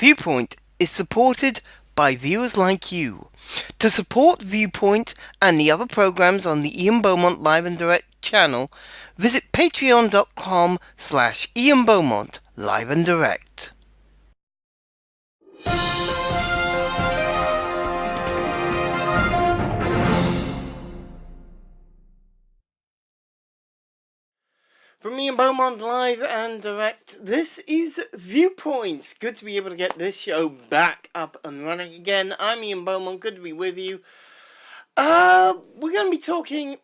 Viewpoint is supported by viewers like you. To support Viewpoint and the other programs on the Ian Beaumont Live and Direct channel, visit patreon.com/Ian Beaumont Live and Direct. From Ian Beaumont Live and Direct, this is Viewpoint. Good to be able to get this show back up and running again. I'm Ian Beaumont, good to be with you. We're going to be talking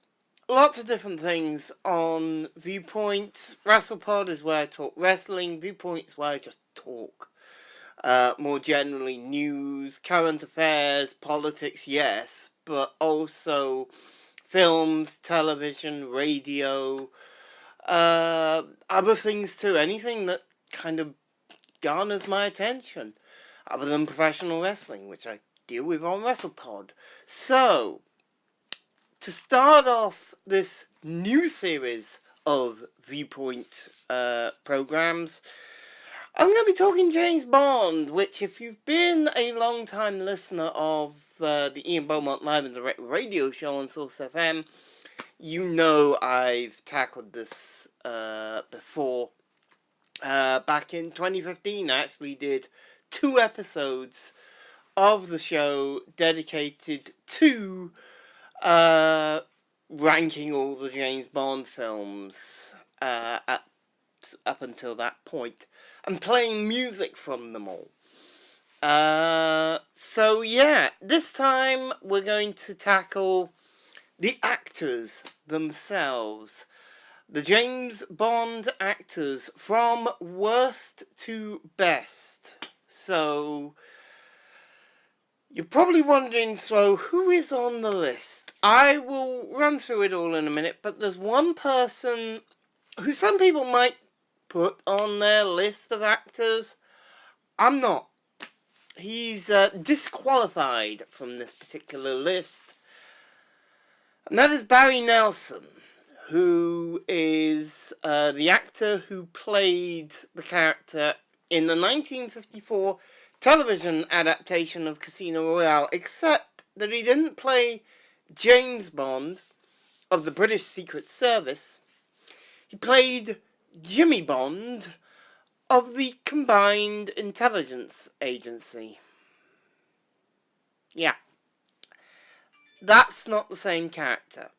lots of different things on Viewpoint. WrestlePod is where I talk wrestling. Viewpoint is where I just talk. More generally, news, current affairs, politics, yes, but also films, television, radio, other things too. Anything that kind of garners my attention, other than professional wrestling, which I deal with on WrestlePod. So, to start off this new series of Viewpoint programs, I'm going to be talking James Bond, which, if you've been a long-time listener of the Ian Beaumont Live and Direct radio show on Source FM, you know I've tackled this before. Back in 2015, I actually did 2 episodes of the show dedicated to ranking all the James Bond films up until that point, and playing music from them all. So yeah, this time we're going to tackle the actors themselves. The James Bond actors from worst to best. So, you're probably wondering, so who is on the list? I will run through it all in a minute, but there's one person who some people might put on their list of actors. I'm not. He's disqualified from this particular list. And that is Barry Nelson, who is the actor who played the character in the 1954 television adaptation of Casino Royale, except that he didn't play James Bond of the British Secret Service. He played Jimmy Bond of the Combined Intelligence Agency. Yeah. That's not the same character.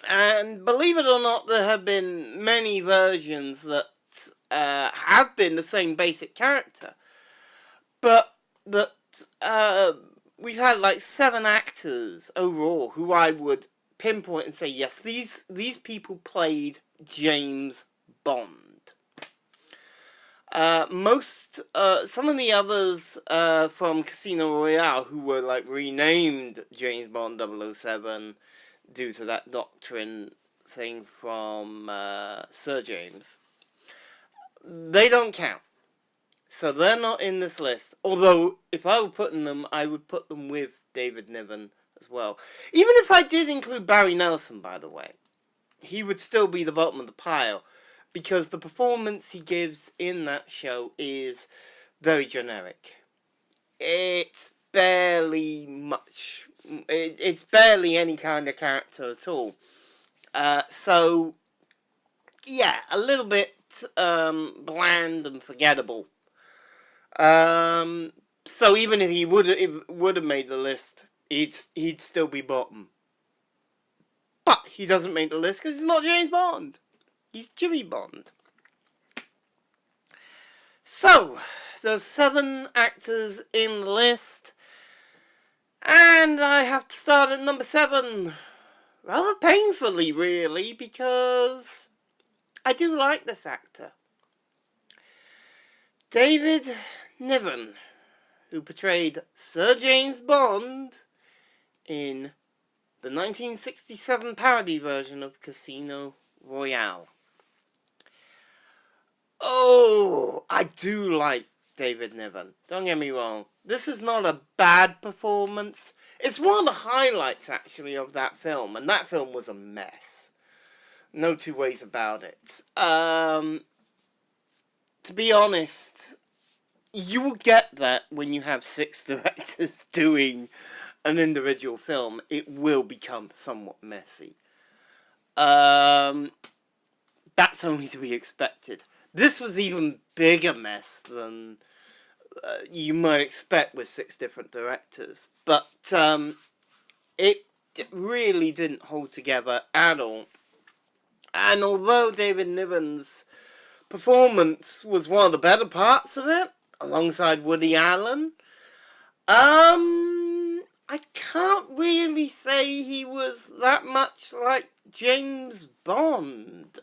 And believe it or not, there have been many versions that have been the same basic character. But that we've had like 7 actors overall who I would pinpoint and say, yes, these people played James Bond. Some of the others from Casino Royale who were like renamed James Bond 007 due to that doctrine thing from Sir James, they don't count. So they're not in this list. Although, if I were putting them, I would put them with David Niven as well. Even if I did include Barry Nelson, by the way, he would still be the bottom of the pile, because the performance he gives in that show is very generic. It's barely much. It's barely any kind of character at all. So, yeah, a little bit bland and forgettable. So even if he would have made the list, he'd still be bottom. But he doesn't make the list because he's not James Bond. He's Jimmy Bond. So, there's 7 actors in the list. And I have to start at number 7. Rather painfully, really, because I do like this actor. David Niven, who portrayed Sir James Bond in the 1967 parody version of Casino Royale. Oh, I do like David Niven. Don't get me wrong. This is not a bad performance. It's one of the highlights, actually, of that film. And that film was a mess. No two ways about it. To be honest, you will get that when you have 6 directors doing an individual film. It will become somewhat messy. That's only to be expected. This was even bigger mess than you might expect with 6 different directors. But it really didn't hold together at all. And although David Niven's performance was one of the better parts of it, alongside Woody Allen, I can't really say he was that much like James Bond.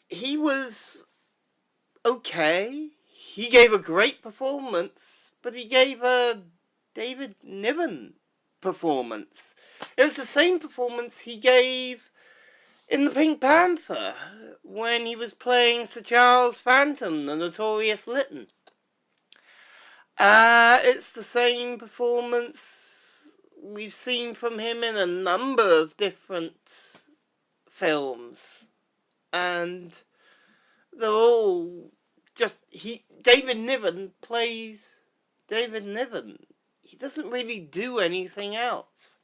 He was okay. He gave a great performance, but he gave a David Niven performance. It was the same performance he gave in The Pink Panther when he was playing Sir Charles Phantom, the Notorious Lytton. It's the same performance we've seen from him in a number of different films. And they're all just... David Niven plays David Niven. He doesn't really do anything else.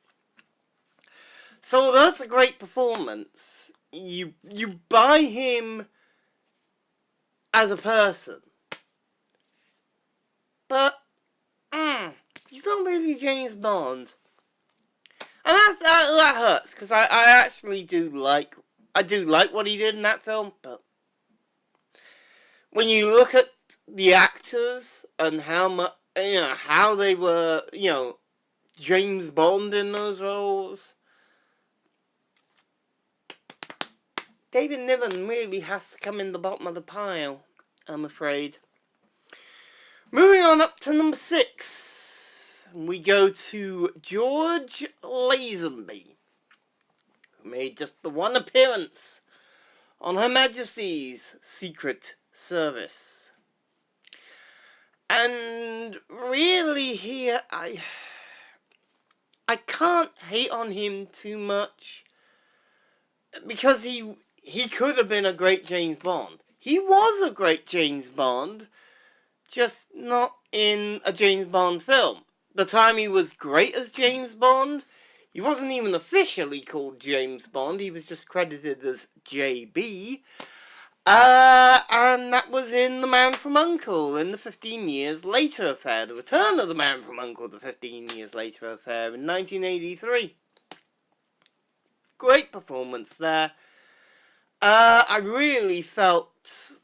So that's a great performance. You buy him as a person. But he's not really James Bond. And that hurts, because I actually do like what he did in that film, but when you look at the actors and how they were, James Bond in those roles, David Niven really has to come in the bottom of the pile, I'm afraid. Moving on up to number 6, we go to George Lazenby, who made just the one appearance on Her Majesty's Secret Service. And really here, I can't hate on him too much, because he could have been a great James Bond. He was a great James Bond, just not in a James Bond film. The time he was great as James Bond, he wasn't even officially called James Bond. He was just credited as JB. And that was in The Man from U.N.C.L.E. in the 15 Years Later affair. The return of The Man from U.N.C.L.E. the 15 Years Later affair in 1983. Great performance there. I really felt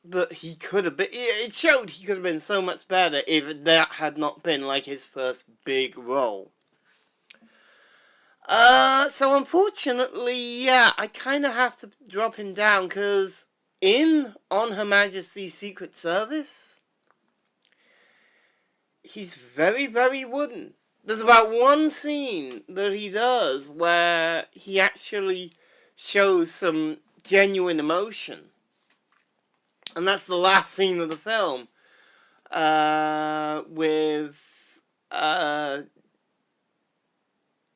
that he could have been... It showed he could have been so much better if that had not been like his first big role. So unfortunately, yeah, I kind of have to drop him down, because on Her Majesty's Secret Service, he's very, very wooden. There's about one scene that he does where he actually shows some genuine emotion. And that's the last scene of the film, with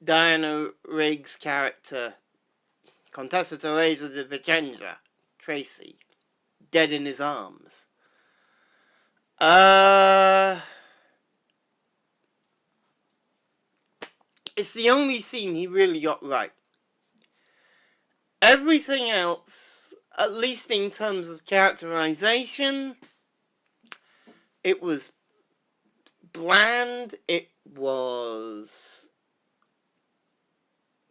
Diana Rigg's character, Contessa Teresa de Vicenza, Tracy, dead in his arms. It's the only scene he really got right. Everything else, at least in terms of characterization, it was bland, it was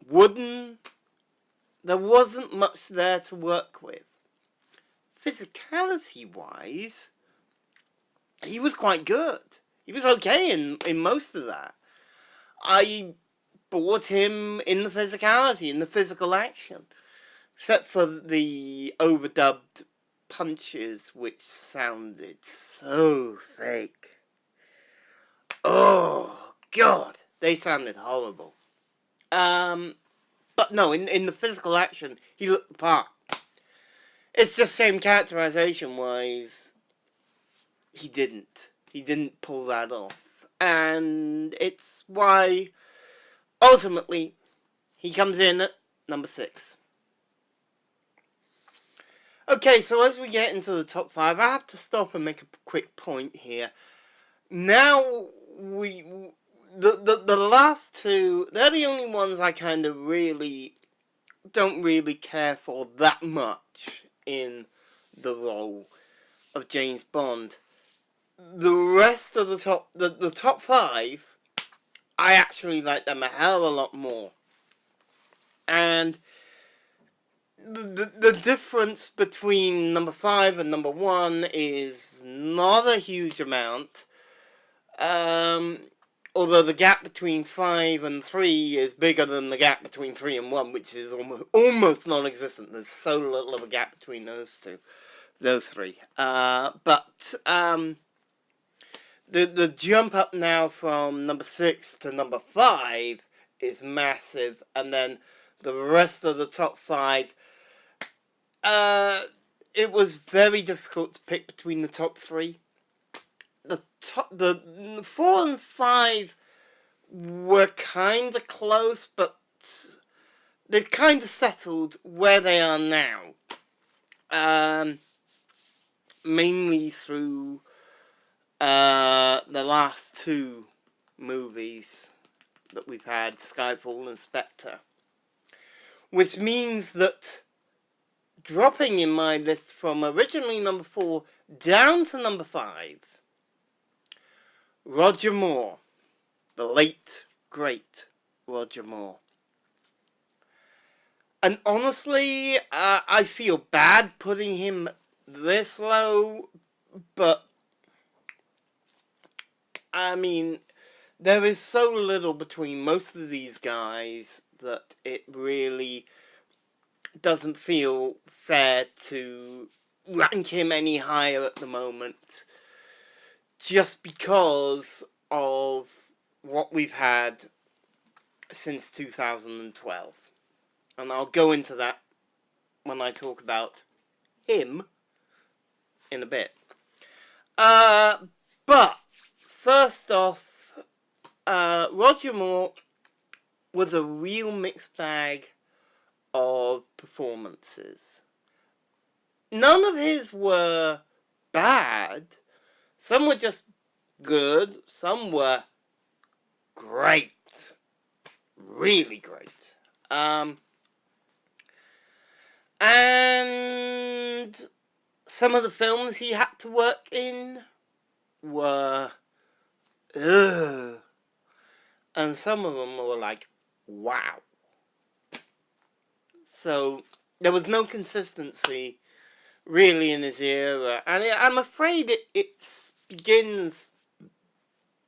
wooden. There wasn't much there to work with. Physicality-wise, he was quite good. He was okay in most of that. I bought him in the physicality, in the physical action. Except for the overdubbed punches, which sounded so fake. Oh, God. They sounded horrible. But no, in the physical action, he looked the part. It's just same characterization-wise, he didn't pull that off. And it's why, ultimately, he comes in at number 6. Okay, so as we get into the top 5, I have to stop and make a quick point here. Now, the last two, they're the only ones I kind of don't really care for that much in the role of James Bond. The rest of the top 5, I actually like them a hell of a lot more. And the difference between number 5 and number 1 is not a huge amount. Although the gap between 5 and 3 is bigger than the gap between 3 and 1, which is almost non-existent. There's so little of a gap between those three. But the jump up now from number 6 to number 5 is massive, and then the rest of the top 5, it was very difficult to pick between the top 3. The 4 and 5 were kind of close, but they've kind of settled where they are now. Mainly through the last 2 movies that we've had, Skyfall and Spectre. Which means that dropping in my list from originally number 4 down to number 5, Roger Moore, the late, great Roger Moore. And honestly, I feel bad putting him this low, but I mean, there is so little between most of these guys that it really doesn't feel fair to rank him any higher at the moment, just because of what we've had since 2012. And I'll go into that when I talk about him in a bit. But first off, Roger Moore was a real mixed bag of performances. None of his were bad. Some were just good. Some were great. Really great. And some of the films he had to work in were ugh. And some of them were like, wow. So there was no consistency really in his era. And I'm afraid it begins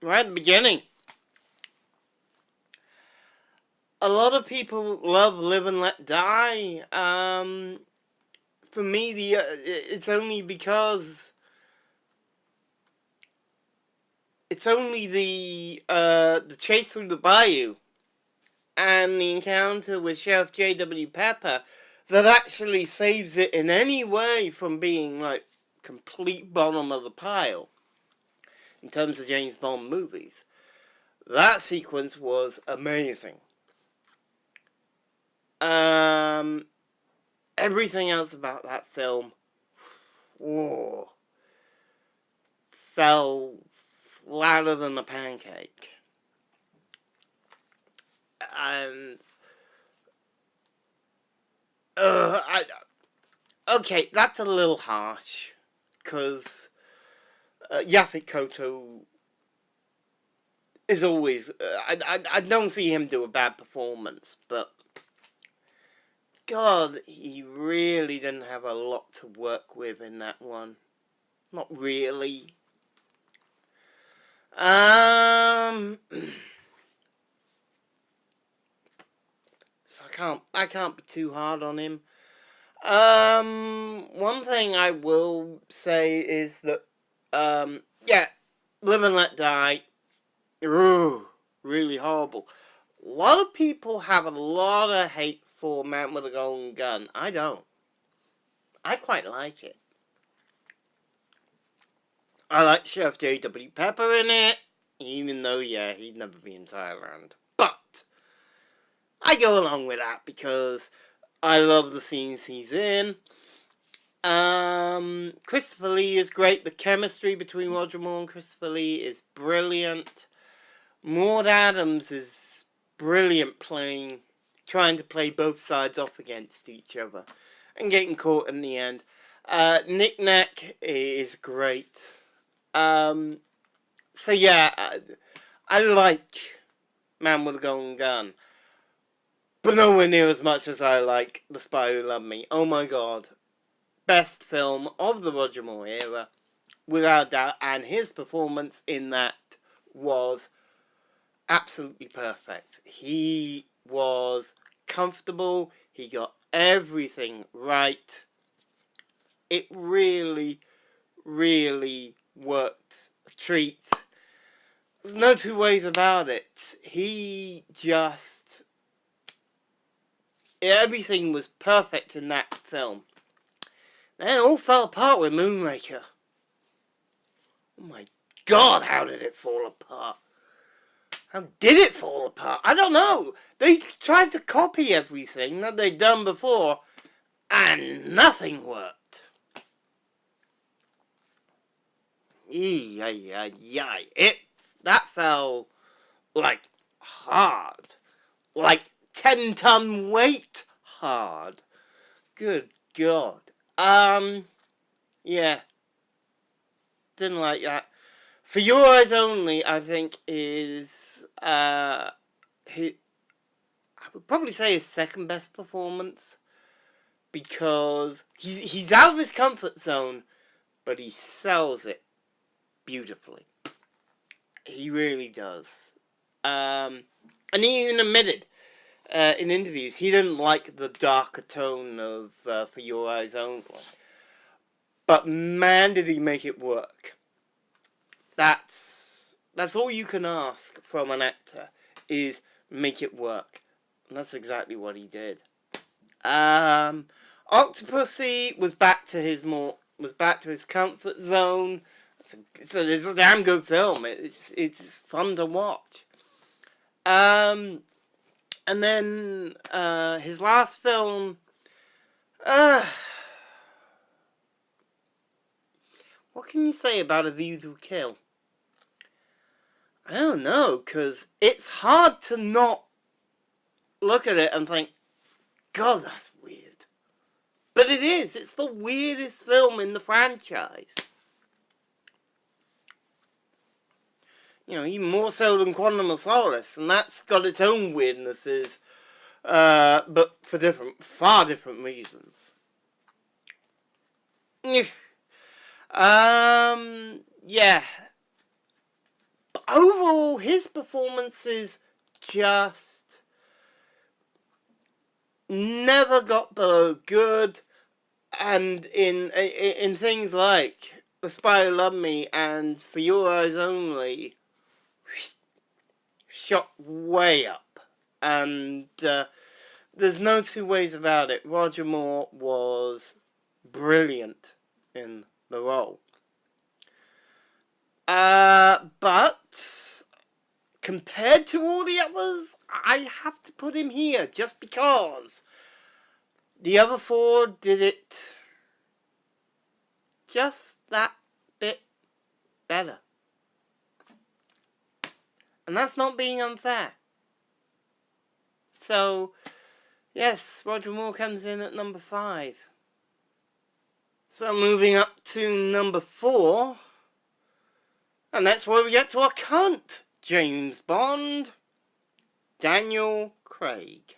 right at the beginning. A lot of people love Live and Let Die. For me, it's only because it's only the chase through the bayou and the encounter with Sheriff J.W. Pepper that actually saves it in any way from being like complete bottom of the pile in terms of James Bond movies. That sequence was amazing. Everything else about that film, fell flatter than a pancake. And okay, that's a little harsh, because Yaphet Kotto is always I don't see him do a bad performance, but God, he really didn't have a lot to work with in that one. Not really. So I can't be too hard on him. One thing I will say is that yeah, Live and Let Die, really horrible. A lot of people have a lot of hate for Man with a Golden Gun. I don't. I quite like it. I like Sheriff J.W. Pepper in it, even though, yeah, he'd never be in Thailand. But I go along with that because I love the scenes he's in. Christopher Lee is great. The chemistry between Roger Moore and Christopher Lee is brilliant. Maud Adams is brilliant trying to play both sides off against each other and getting caught in the end. Nick Nack is great. So yeah, I like Man with a Golden Gun, but nowhere near as much as I like The Spy Who Loved Me. Oh my god. Best film of the Roger Moore era, without doubt, and his performance in that was absolutely perfect. He was comfortable, he got everything right. It really, really worked a treat. There's no two ways about it. Everything was perfect in that film. Then it all fell apart with Moonraker. Oh my god, how did it fall apart? How did it fall apart? I don't know. They tried to copy everything that they'd done before, and nothing worked. That fell like hard. Like 10-ton weight hard. Good god. Yeah. Didn't like that. For Your Eyes Only, I think is, I would probably say his second best performance. Because he's out of his comfort zone, but he sells it beautifully. He really does. And he even admitted in interviews he didn't like the darker tone of For Your Eyes Only. But man, did he make it work. That's all you can ask from an actor, is make it work. And that's exactly what he did. Octopussy was back to his comfort zone. It's a damn good film. It's fun to watch. And then his last film, what can you say about A View to a Kill? I don't know, because it's hard to not look at it and think, God, that's weird. But it is. It's the weirdest film in the franchise. You know, even more so than Quantum of Solace, and that's got its own weirdnesses, but for far different reasons. Yeah. But overall, his performances just never got below good, and in things like The Spy Who Loved Me and For Your Eyes Only, shot way up. And there's no two ways about it. Roger Moore was brilliant in the role. But compared to all the others, I have to put him here just because the other four did it just that bit better. And that's not being unfair. So, yes, Roger Moore comes in at number 5. So moving up to number 4. And that's where we get to our cunt, James Bond, Daniel Craig.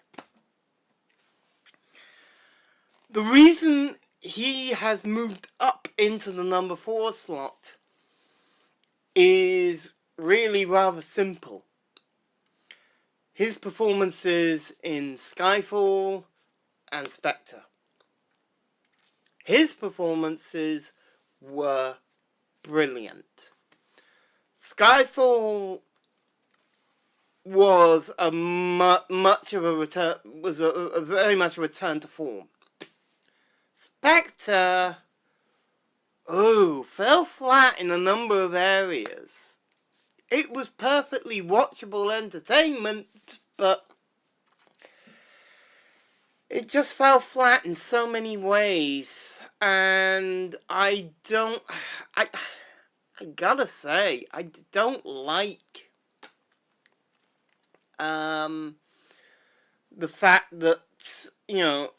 The reason he has moved up into the number 4 slot is really rather simple. His performances in Skyfall and Spectre. His performances were brilliant. Skyfall was a very much a return to form. Spectre, fell flat in a number of areas. It was perfectly watchable entertainment, but it just fell flat in so many ways, and I gotta say, I don't like the fact that, you know,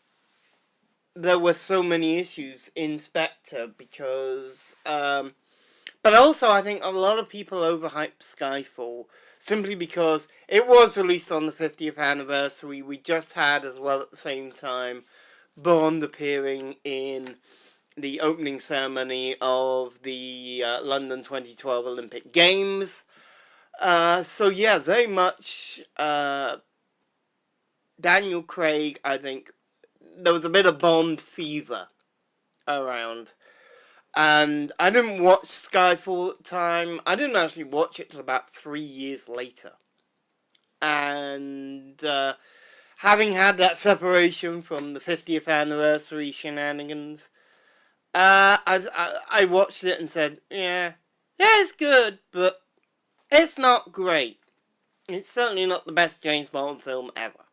there were so many issues in Spectre, because but also I think a lot of people overhyped Skyfall simply because it was released on the 50th anniversary. We just had, as well, at the same time, Bond appearing in the opening ceremony of the London 2012 Olympic Games. So yeah, very much Daniel Craig, I think, there was a bit of Bond fever around. And I didn't watch Skyfall at the time. I didn't actually watch it till about 3 years later. And having had that separation from the 50th anniversary shenanigans, I watched it and said, yeah, it's good, but it's not great. It's certainly not the best James Bond film ever.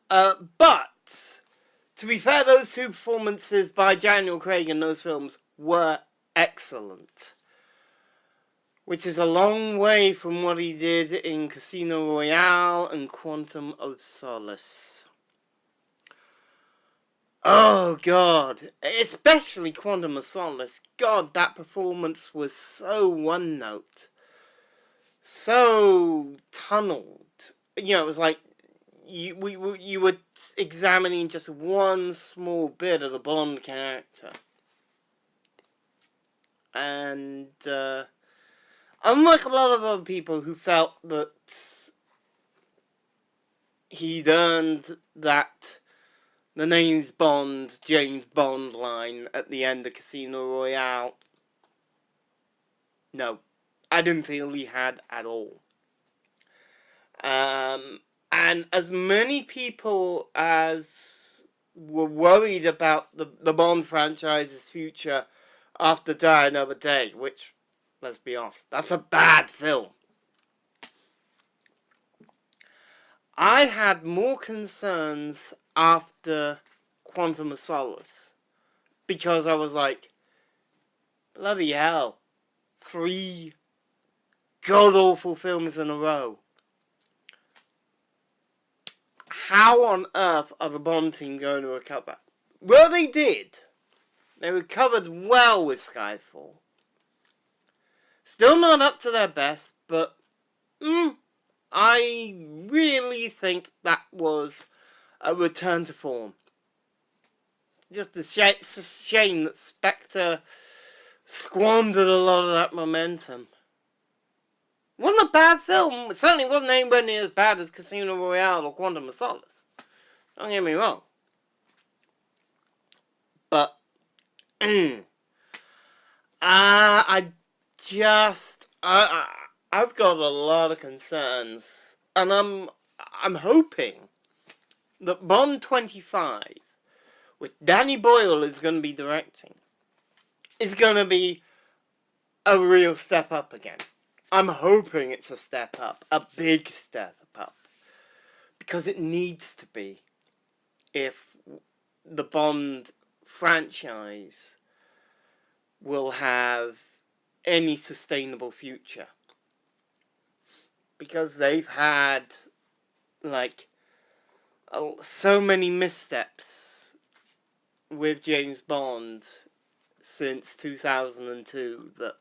But, to be fair, those two performances by Daniel Craig in those films were excellent. Which is a long way from what he did in Casino Royale and Quantum of Solace. Oh, God. Especially Quantum of Solace. God, that performance was so one-note. So tunneled. You know, it was like you were examining just one small bit of the Bond character. And, unlike a lot of other people who felt that he'd earned that the name's Bond, James Bond line at the end of Casino Royale, no, I didn't feel he had at all. And as many people as were worried about the Bond franchise's future after Die Another Day, which, let's be honest, that's a bad film. I had more concerns after Quantum of Solace, because I was like, bloody hell, 3 god-awful films in a row. How on earth are the Bond team going to recover? Well, they did. They recovered well with Skyfall. Still not up to their best, but I really think that was a return to form. Just it's a shame that Spectre squandered a lot of that momentum. It wasn't a bad film. It certainly wasn't anywhere near as bad as Casino Royale or Quantum of Solace. Don't get me wrong. But I've got a lot of concerns, and I'm hoping that Bond 25, which Danny Boyle is going to be directing, is going to be a real step up again. I'm hoping it's a step up, a big step up, because it needs to be if the Bond franchise will have any sustainable future. Because they've had, like, so many missteps with James Bond since 2002 that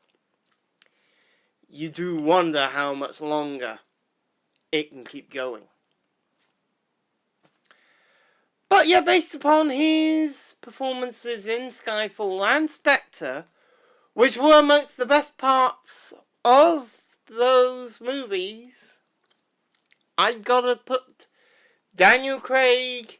you do wonder how much longer it can keep going. But yeah, based upon his performances in Skyfall and Spectre, which were amongst the best parts of those movies, I've got to put Daniel Craig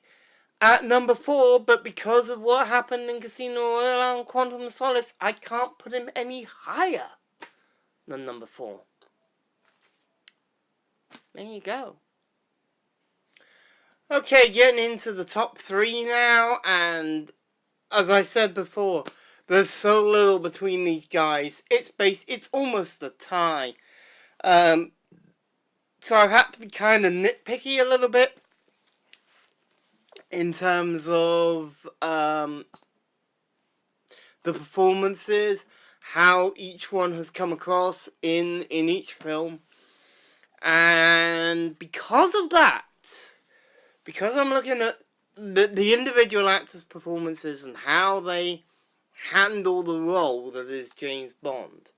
at number 4, but because of what happened in Casino Royale and Quantum of Solace, I can't put him any higher than number 4. There you go. Okay, getting into the top 3 now, and as I said before, there's so little between these guys. It's almost a tie. So I've had to be kind of nitpicky a little bit. in terms of the performances, how each one has come across in each film. And because of that, because I'm looking at the individual actors' performances and how they handle the role that is James Bond,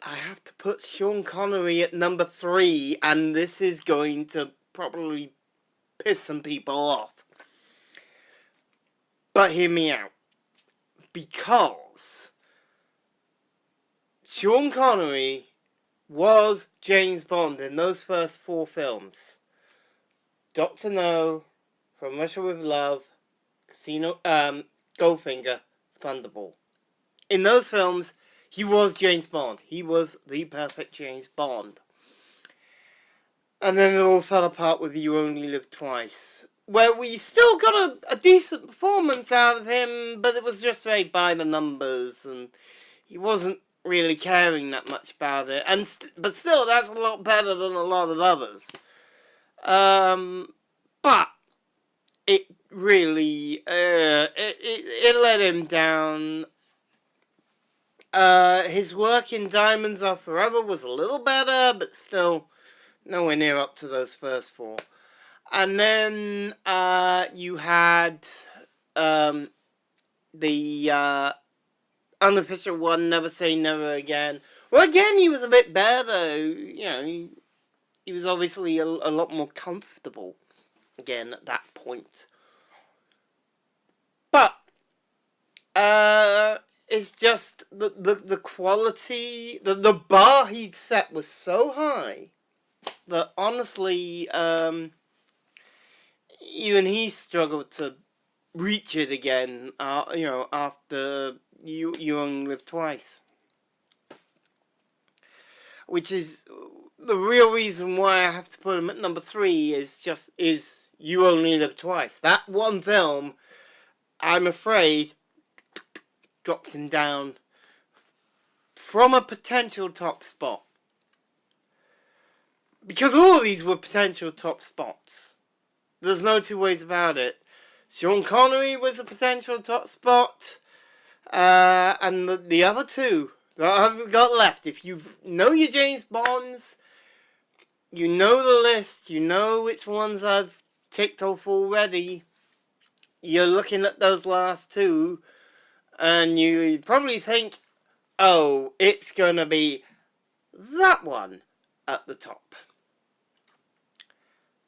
I have to put Sean Connery at number 3, and this is going to probably piss some people off. But hear me out. Because Sean Connery was James Bond in those first 4 films. Dr. No, From Russia with Love, Casino, Goldfinger, Thunderball. In those films, he was James Bond. He was the perfect James Bond. And then it all fell apart with You Only Live Twice, where we still got a decent performance out of him, but it was just very by the numbers, and he wasn't really caring that much about it. But still, that's a lot better than a lot of others. But it really it let him down. His work in Diamonds Are Forever was a little better, but still nowhere near up to those first 4. And then you had the unofficial one, Never Say Never Again. Well, again, he was a bit better. You know, he was obviously a lot more comfortable again at that point. But it's just the quality, the bar he'd set was so high that honestly, even he struggled to reach it again. After you Only Live Twice, which is the real reason why I have to put him at number 3. Is You Only Live Twice. That one film, I'm afraid, dropped him down from a potential top spot. Because all of these were potential top spots. There's no two ways about it. Sean Connery was a potential top spot. And the other 2 that I've got left, if you know your James Bonds, you know the list, you know which ones I've ticked off already, you're looking at those last 2, and you probably think, oh, it's going to be that one at the top.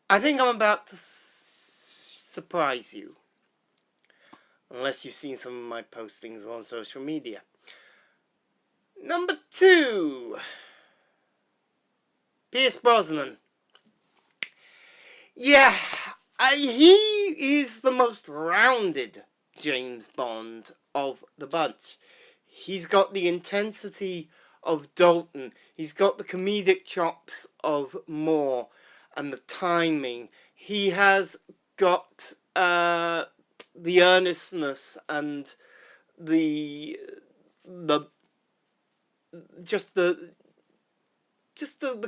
I think I'm about to surprise you. Unless you've seen some of my postings on social media. Number 2. Pierce Brosnan. Yeah, he is the most rounded James Bond of the bunch. He's got the intensity of Dalton. He's got the comedic chops of Moore. And the timing. He has got the earnestness and the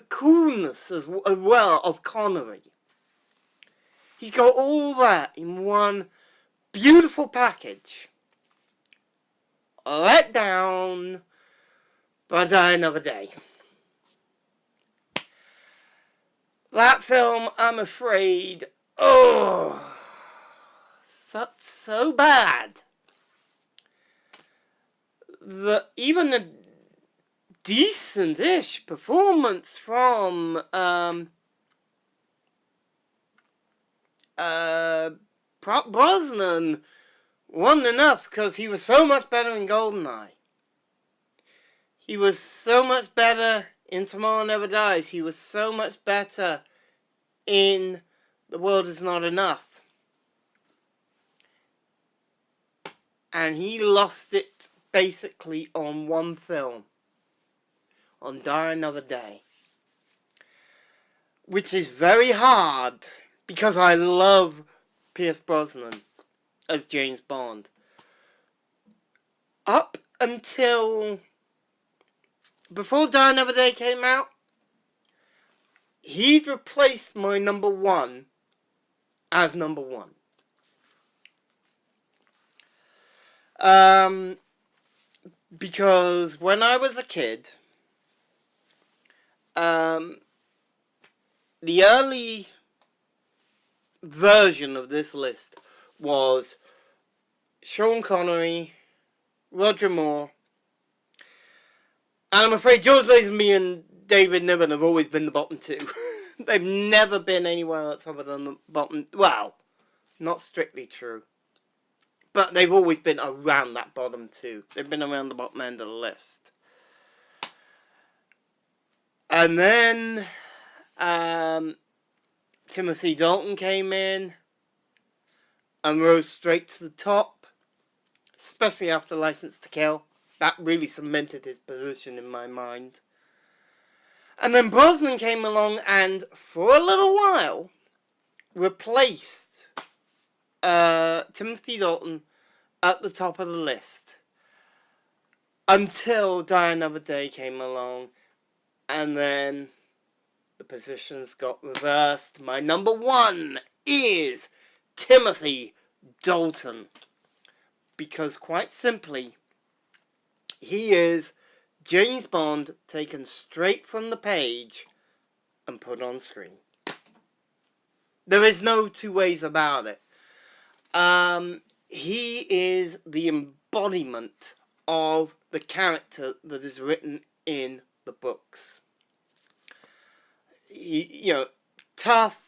coolness as well of Connery. He's got all that in one beautiful package. Let down, but Die Another Day. That film, I'm afraid, so bad that even a decent-ish performance from Brosnan wasn't enough, because he was so much better in GoldenEye. He was so much better in Tomorrow Never Dies. He was so much better in The World Is Not Enough. And he lost it basically on one film. On Die Another Day. Which is very hard, because I love Pierce Brosnan as James Bond. Up until before Die Another Day came out, he'd replaced my number 1 as number one. Because when I was a kid, the early version of this list was Sean Connery, Roger Moore, and I'm afraid George Lazenby and David Niven have always been the bottom two. They've never been anywhere else other than the bottom. Well, not strictly true. But they've always been around that bottom two. They've been around the bottom end of the list. And then Timothy Dalton came in and rose straight to the top, especially after License to Kill. That really cemented his position in my mind. And then Brosnan came along and, for a little while, replaced Timothy Dalton at the top of the list. Until Die Another Day came along, and then the positions got reversed. My number one is Timothy Dalton. Because quite simply, he is James Bond taken straight from the page and put on screen. There is no two ways about it. He is the embodiment of the character that is written in the books. Tough,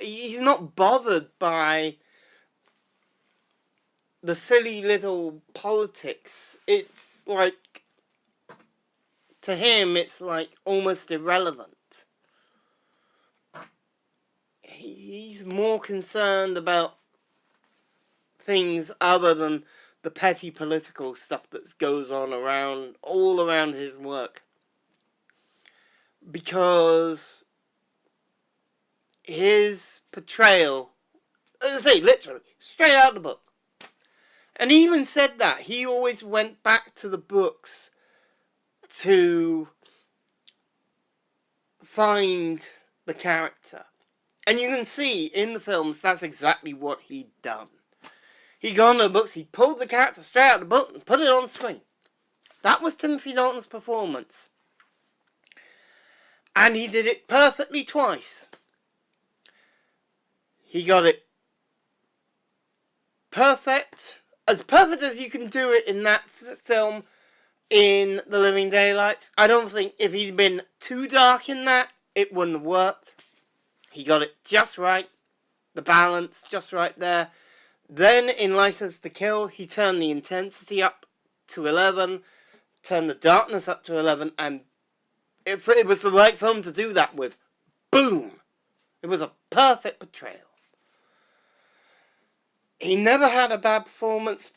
he's not bothered by the silly little politics. It's like, to him, it's like almost irrelevant. He's more concerned about things other than the petty political stuff that goes on all around his work. Because his portrayal, as I say, literally, straight out of the book. And he even said that. He always went back to the books to find the character. And you can see in the films that's exactly what he'd done. He got on the books, he pulled the character straight out of the book and put it on screen. That was Timothy Dalton's performance. And he did it perfectly twice. He got it perfect as you can do it in that film in The Living Daylights. I don't think if he'd been too dark in that, it wouldn't have worked. He got it just right. The balance just right there. Then in License to Kill, he turned the intensity up to 11, turned the darkness up to 11, and it was the right film to do that with. Boom! It was a perfect portrayal. He never had a bad performance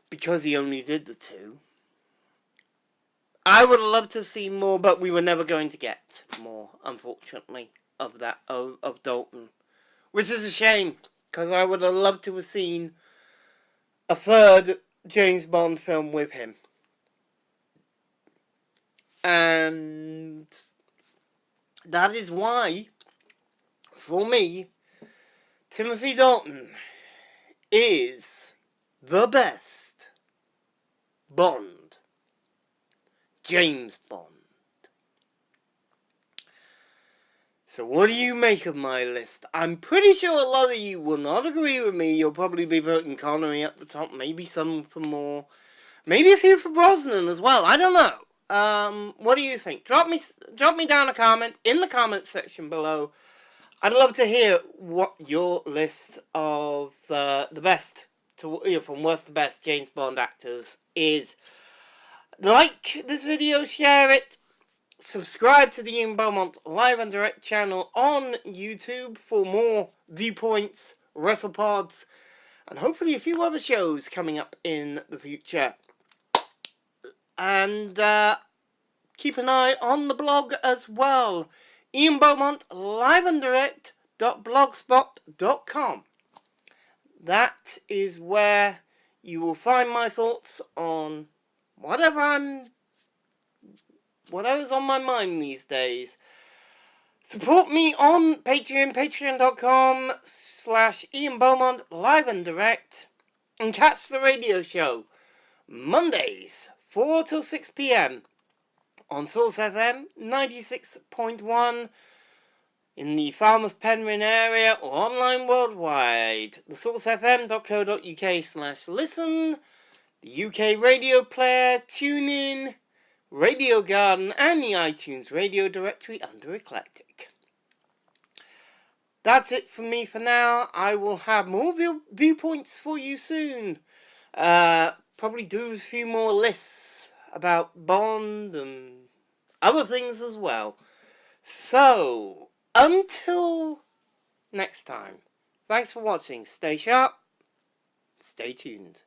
because he only did the two. I would have loved to see more, but we were never going to get more, unfortunately, of Dalton. Which is a shame, because I would have loved to have seen a third James Bond film with him. And that is why, for me, Timothy Dalton is the best Bond. James Bond. So what do you make of my list? I'm pretty sure a lot of you will not agree with me. You'll probably be voting Connery at the top. Maybe some for Moore. Maybe a few for Brosnan as well. I don't know. What do you think? Drop me down a comment in the comments section below. I'd love to hear what your list of the best, from worst to best James Bond actors is. Like this video, share it, subscribe to the Ian Beaumont Live and Direct channel on YouTube for more Viewpoints, WrestlePods, and hopefully a few other shows coming up in the future. And keep an eye on the blog as well. Ian Beaumont Live and Direct.blogspot.com. That is where you will find my thoughts on whatever I'm whatever's on my mind these days. Support me on Patreon, patreon.com/Ian Beaumont live and direct. And catch the radio show Mondays, 4 till 6 p.m. on Source FM 96.1 in the Falmouth Penryn area or online worldwide. thesourcefm.co.uk/listen, the UK radio player, TuneIn, Radio Garden, and the iTunes radio directory under Eclectic. That's it from me for now. I will have more viewpoints for you soon. Probably do a few more lists about Bond and other things as well. So, until next time, thanks for watching. Stay sharp, stay tuned.